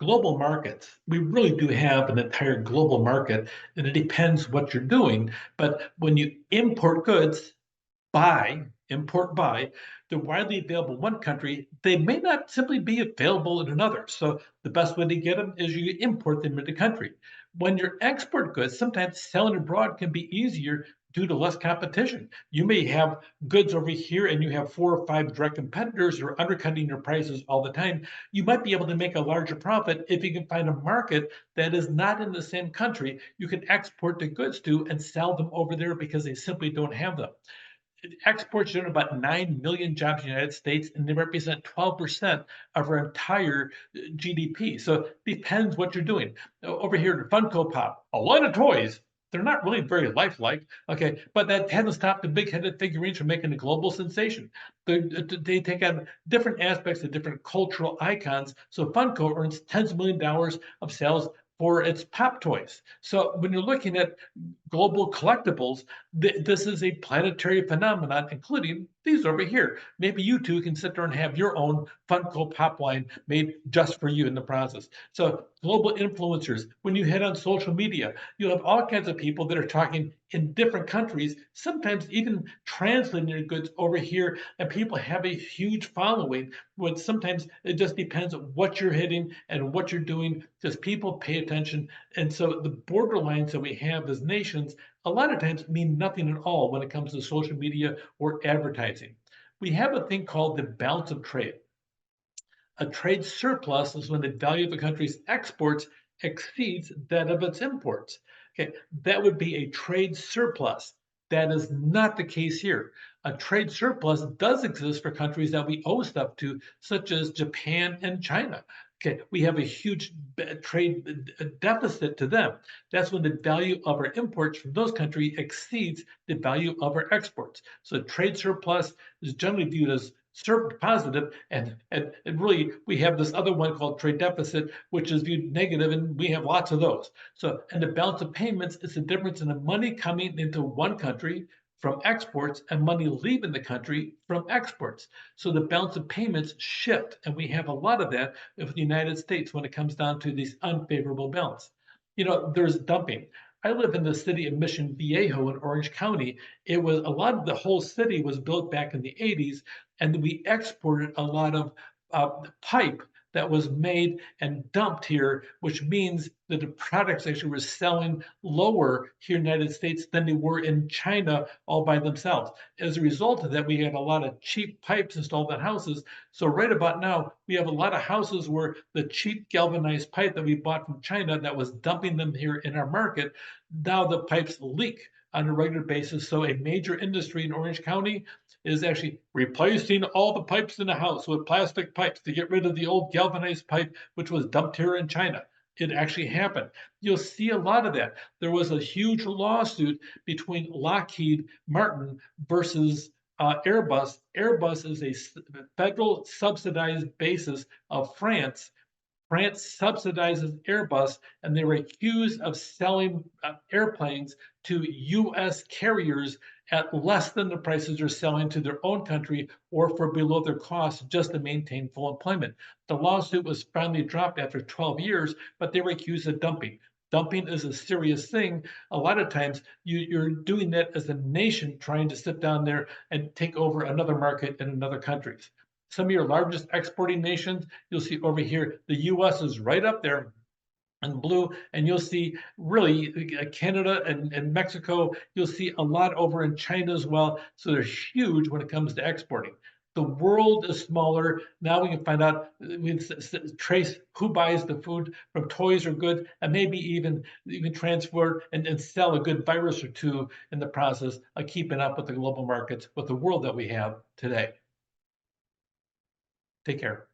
Global markets. We really do have an entire global market, and it depends what you're doing. But when you import goods, buy, they're widely available in one country, they may not simply be available in another. So the best way to get them is you import them into the country. When you export goods, sometimes selling abroad can be easier due to less competition. You may have goods over here and you have 4 or 5 direct competitors who are undercutting your prices all the time. You might be able to make a larger profit if you can find a market that is not in the same country you can export the goods to and sell them over there because they simply don't have them. Exports generate about 9 million jobs in the United States, and they represent 12% of our entire GDP. So it depends what you're doing. Over here at Funko Pop, a lot of toys. They're not really very lifelike, okay, but that hasn't stopped the big-headed figurines from making a global sensation. They take on different aspects of different cultural icons. So Funko earns tens of $1 millions of sales for its pop toys. So when you're looking at global collectibles, this is a planetary phenomenon, including these over here. Maybe you two can sit there and have your own Funko Pop line made just for you in the process. So global influencers, when you head on social media, you'll have all kinds of people that are talking in different countries, sometimes even translating their goods over here, and people have a huge following. But sometimes it just depends on what you're hitting and what you're doing, because people pay attention. And so the borderlines that we have as nations a lot of times mean nothing at all when it comes to social media or advertising. We have a thing called the balance of trade. A trade surplus is when the value of a country's exports exceeds that of its imports. Okay, that would be a trade surplus. That is not the case here. A trade surplus does exist for countries that we owe stuff to, such as Japan and China. Okay, we have a huge trade deficit to them. That's when the value of our imports from those countries exceeds the value of our exports. So trade surplus is generally viewed as positive, and really we have this other one called trade deficit, which is viewed negative, and we have lots of those. So, and the balance of payments is the difference in the money coming into one country from exports and money leaving the country from exports. So the balance of payments shift, and we have a lot of that with the United States when it comes down to these unfavorable balance. There's dumping. I live in the city of Mission Viejo in Orange County. It was a lot of the whole city was built back in the 80s, and we exported a lot of pipe that was made and dumped here, which means that the products actually were selling lower here in the United States than they were in China all by themselves. As a result of that, we had a lot of cheap pipes installed in houses. So right about now, we have a lot of houses where the cheap galvanized pipe that we bought from China that was dumping them here in our market, now the pipes leak on a regular basis. So a major industry in Orange County is actually replacing all the pipes in the house with plastic pipes to get rid of the old galvanized pipe, which was dumped here in China. It actually happened. You'll see a lot of that. There was a huge lawsuit between Lockheed Martin versus Airbus. Airbus is a federal subsidized basis of France. France subsidizes Airbus, and they were accused of selling airplanes to US carriers at less than the prices they're selling to their own country or for below their cost just to maintain full employment. The lawsuit was finally dropped after 12 years, but they were accused of dumping. Dumping is a serious thing. A lot of times you're doing that as a nation trying to sit down there and take over another market in another countries. Some of your largest exporting nations, you'll see over here, the US is right up there in blue, and you'll see really Canada and Mexico. You'll see a lot over in China as well. So they're huge when it comes to exporting. The world is smaller. Now we can find out, we can trace who buys the food from toys or goods, and maybe even you can transfer and sell a good virus or two in the process of keeping up with the global markets, with the world that we have today. Take care.